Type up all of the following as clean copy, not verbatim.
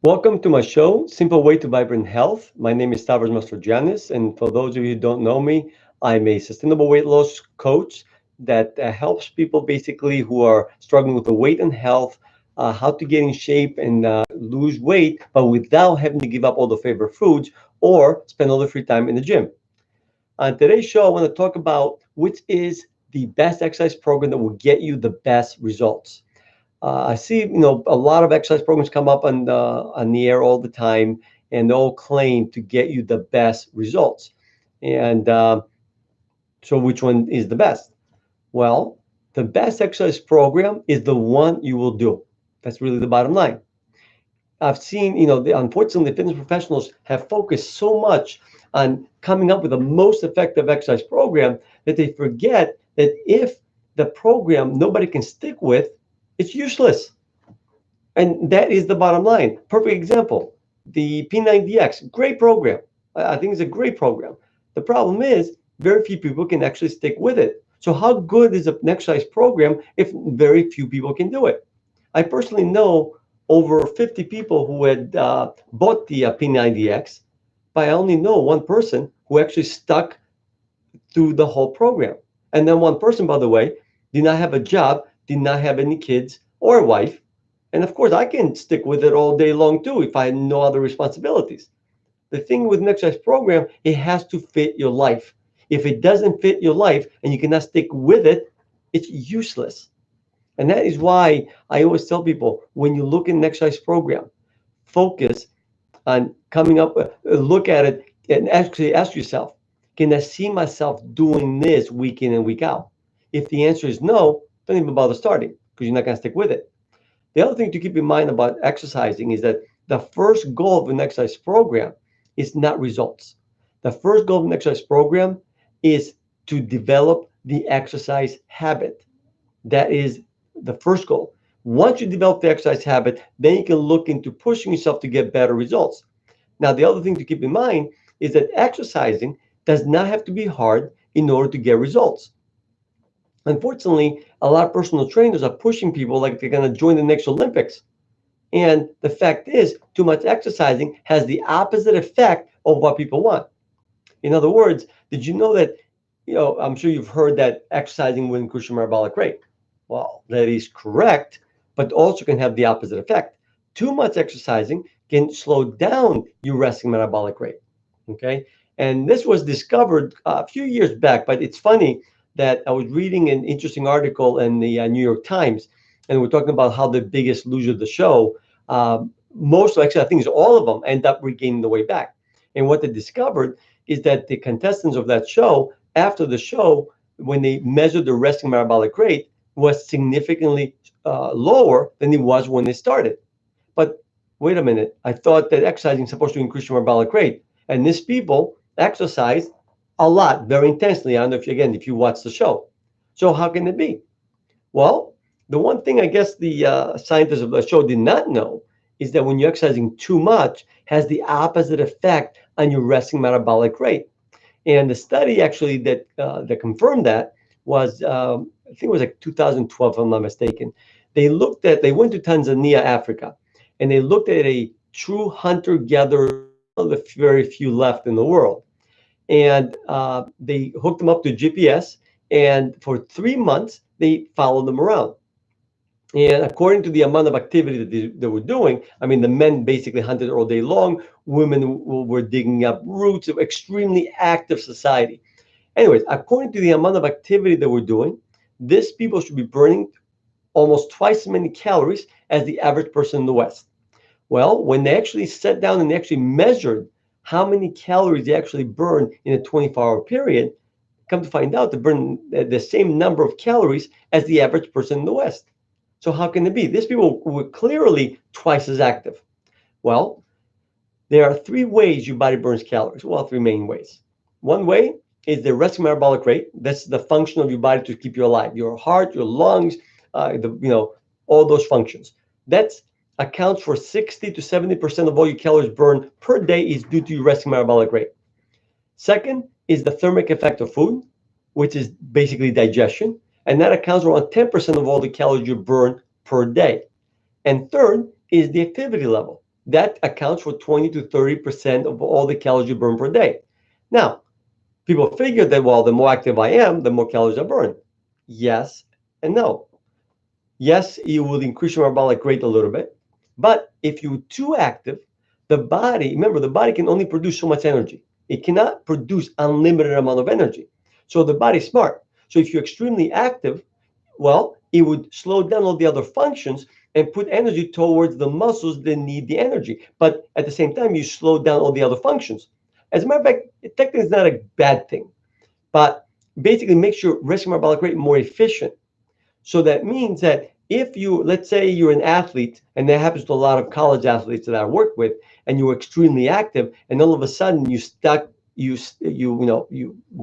Welcome to my show, Simple Way to Vibrant Health. My name is Stavros Mastrogiannis, and for those of you who don't know me, I'm a sustainable weight loss coach that helps people basically who are struggling with the weight and health, how to get in shape and lose weight, but without having to give up all the favorite foods or spend all the free time in the gym. On today's show, I want to talk about which is the best exercise program that will get you the best results. I see, a lot of exercise programs come up on the air all the time, and they all claim to get you the best results. And so, which one is the best? Well, the best exercise program is the one you will do. That's really the bottom line. I've seen, unfortunately, fitness professionals have focused so much on coming up with the most effective exercise program that they forget that if the program nobody can stick with, it's useless. And that is the bottom line. Perfect example. The P90X, great program. I think it's a great program. The problem is very few people can actually stick with it. So how good is an exercise program if very few people can do it? I personally know over 50 people who had bought the P90X, but I only know one person who actually stuck through the whole program. And then one person, by the way, did not have a job, did not have any kids or a wife. And of course, I can stick with it all day long too if I had no other responsibilities. The thing with an exercise program, it has to fit your life. If it doesn't fit your life and you cannot stick with it, it's useless. And that is why I always tell people when you look at an exercise program, focus on coming up, look at it and actually ask yourself, can I see myself doing this week in and week out? If the answer is no, don't even bother starting because you're not going to stick with it. The other thing to keep in mind about exercising is that the first goal of an exercise program is not results. The first goal of an exercise program is to develop the exercise habit. That is the first goal. Once you develop the exercise habit, then you can look into pushing yourself to get better results. Now, the other thing to keep in mind is that exercising does not have to be hard in order to get results. Unfortunately, a lot of personal trainers are pushing people like they're going to join the next Olympics. And the fact is, too much exercising has the opposite effect of what people want. In other words, did you know that, I'm sure you've heard that exercising will increase your metabolic rate. Well, that is correct, but also can have the opposite effect. Too much exercising can slow down your resting metabolic rate. Okay. And this was discovered a few years back, but it's funny that I was reading an interesting article in the New York Times, and we're talking about how the biggest loser of the show, most actually, I think it's all of them, end up regaining the weight back. And what they discovered is that the contestants of that show, after the show, when they measured the resting metabolic rate, was significantly lower than it was when they started. But wait a minute, I thought that exercising is supposed to increase your metabolic rate. And these people exercise a lot, very intensely. I don't know if you watch the show. So how can it be? Well, the one thing I guess the scientists of the show did not know is that when you're exercising too much, has the opposite effect on your resting metabolic rate. And the study actually that confirmed that was I think it was like 2012, if I'm not mistaken. They went to Tanzania, Africa, and they looked at a true hunter-gatherer, one of the very few left in the world. And they hooked them up to GPS, and for 3 months, they followed them around. And according to the amount of activity that they were doing, I mean, the men basically hunted all day long. Women were digging up roots, of extremely active society. Anyways, according to the amount of activity they were doing, these people should be burning almost twice as many calories as the average person in the West. Well, when they actually sat down and they actually measured how many calories they actually burn in a 24-hour period, come to find out they burn the same number of calories as the average person in the West. So how can it be? These people were clearly twice as active. Well, there are three ways your body burns calories. Well, three main ways. One way is the resting metabolic rate. That's the function of your body to keep you alive. Your heart, your lungs, all those functions. That accounts for 60 to 70% of all your calories burned per day is due to your resting metabolic rate. Second is the thermic effect of food, which is basically digestion. And that accounts for around 10% of all the calories you burn per day. And third is the activity level. That accounts for 20 to 30% of all the calories you burn per day. Now, people figure that, well, the more active I am, the more calories I burn. Yes and no. Yes, you will increase your metabolic rate a little bit, but if you're too active, the body, remember, the body can only produce so much energy. It cannot produce unlimited amount of energy. So the body's smart. So if you're extremely active, well, it would slow down all the other functions and put energy towards the muscles that need the energy. But at the same time, you slow down all the other functions. As a matter of fact, technically, it's not a bad thing, but basically makes your resting metabolic rate more efficient. So that means that if you, let's say you're an athlete, and that happens to a lot of college athletes that I work with, and you're extremely active, and all of a sudden you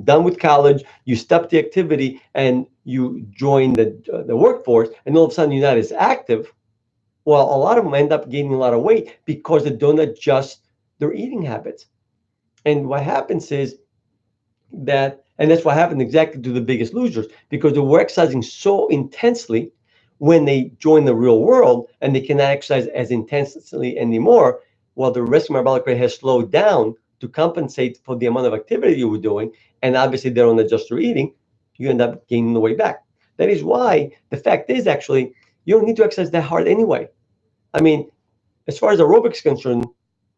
done with college, you stopped the activity, and you join the workforce, and all of a sudden you're not as active. Well, a lot of them end up gaining a lot of weight because they don't adjust their eating habits. And what happens is that, and that's what happened exactly to the biggest losers, because they were exercising so intensely when they join the real world, and they cannot exercise as intensely anymore. Well, the rest of metabolic rate has slowed down to compensate for the amount of activity you were doing, and obviously they don't adjust their eating. You end up gaining the weight back. That is why the fact is, actually, you don't need to exercise that hard anyway. I mean, as far as aerobics is concerned,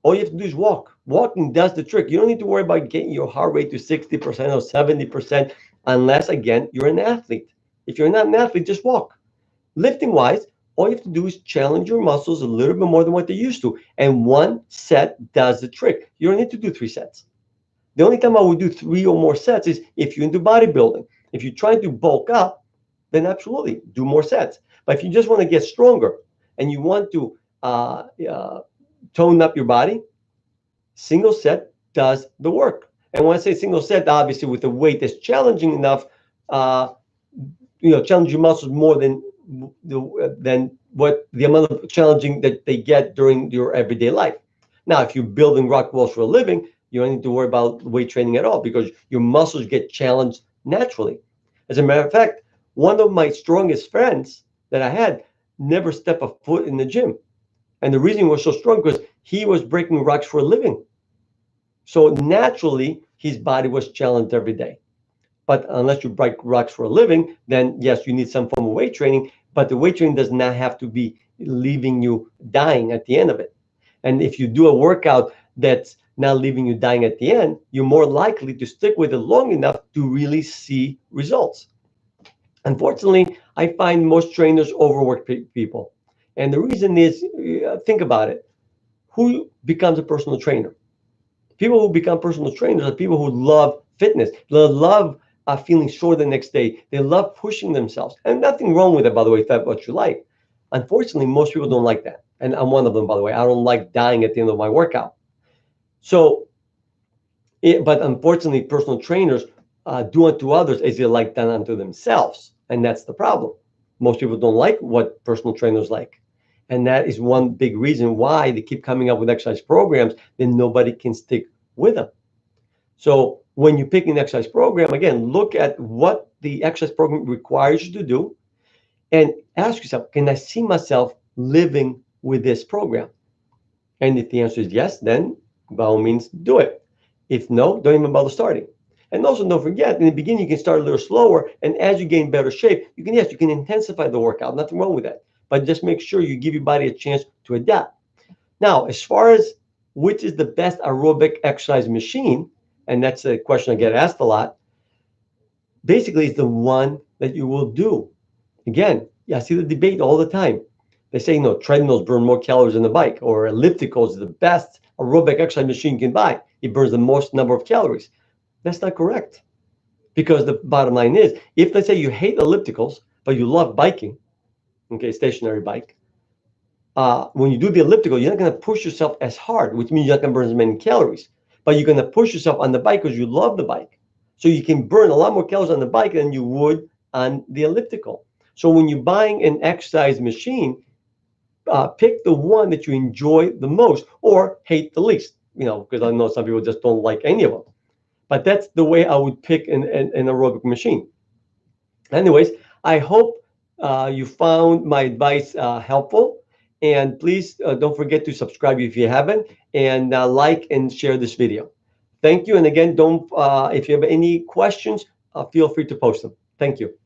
all you have to do is walk. Walking does the trick. You don't need to worry about getting your heart rate to 60% or 70% unless, again, you're an athlete. If you're not an athlete, just walk. Lifting wise, all you have to do is challenge your muscles a little bit more than what they used to. And one set does the trick. You don't need to do 3 sets. The only time I would do 3 or more sets is if you're into bodybuilding. If you're trying to bulk up, then absolutely do more sets. But if you just want to get stronger and you want to tone up your body, single set does the work. And when I say single set, obviously with a weight that's challenging enough, uh, challenge your muscles more than what the amount of challenging that they get during your everyday life. Now, if you're building rock walls for a living, you don't need to worry about weight training at all because your muscles get challenged naturally. As a matter of fact, one of my strongest friends that I had never stepped a foot in the gym. And the reason he was so strong because he was breaking rocks for a living. So naturally, his body was challenged every day. But unless you break rocks for a living, then yes, you need some form of weight training. But the weight training does not have to be leaving you dying at the end of it. And if you do a workout that's not leaving you dying at the end, you're more likely to stick with it long enough to really see results. Unfortunately, I find most trainers overwork people. And the reason is, think about it. Who becomes a personal trainer? People who become personal trainers are people who love fitness. They love feeling sore the next day. They love pushing themselves. And nothing wrong with it, by the way, if that's what you like. Unfortunately, most people don't like that. And I'm one of them, by the way. I don't like dying at the end of my workout. So, but unfortunately, personal trainers do unto others as they like done unto themselves. And that's the problem. Most people don't like what personal trainers like. And that is one big reason why they keep coming up with exercise programs that nobody can stick with them. So when you pick an exercise program, again, look at what the exercise program requires you to do and ask yourself, can I see myself living with this program? And if the answer is yes, then by all means do it. If no, don't even bother starting. And also don't forget, in the beginning, you can start a little slower. And as you gain better shape, you can intensify the workout. Nothing wrong with that. But just make sure you give your body a chance to adapt. Now, as far as which is the best aerobic exercise machine, and that's a question I get asked a lot, basically it's the one that you will do. Again, I see the debate all the time. They say, treadmills burn more calories than the bike, or ellipticals is the best aerobic exercise machine you can buy. It burns the most number of calories. That's not correct. Because the bottom line is, if let's say you hate ellipticals, but you love biking, okay, stationary bike, when you do the elliptical, you're not going to push yourself as hard, which means you're not going to burn as many calories. But you're going to push yourself on the bike because you love the bike. So you can burn a lot more calories on the bike than you would on the elliptical. So when you're buying an exercise machine, pick the one that you enjoy the most or hate the least, because I know some people just don't like any of them. But that's the way I would pick an aerobic machine. Anyways, I hope you found my advice helpful. And please don't forget to subscribe if you haven't, and like and share this video. Thank you. And again, don't if you have any questions, feel free to post them. Thank you.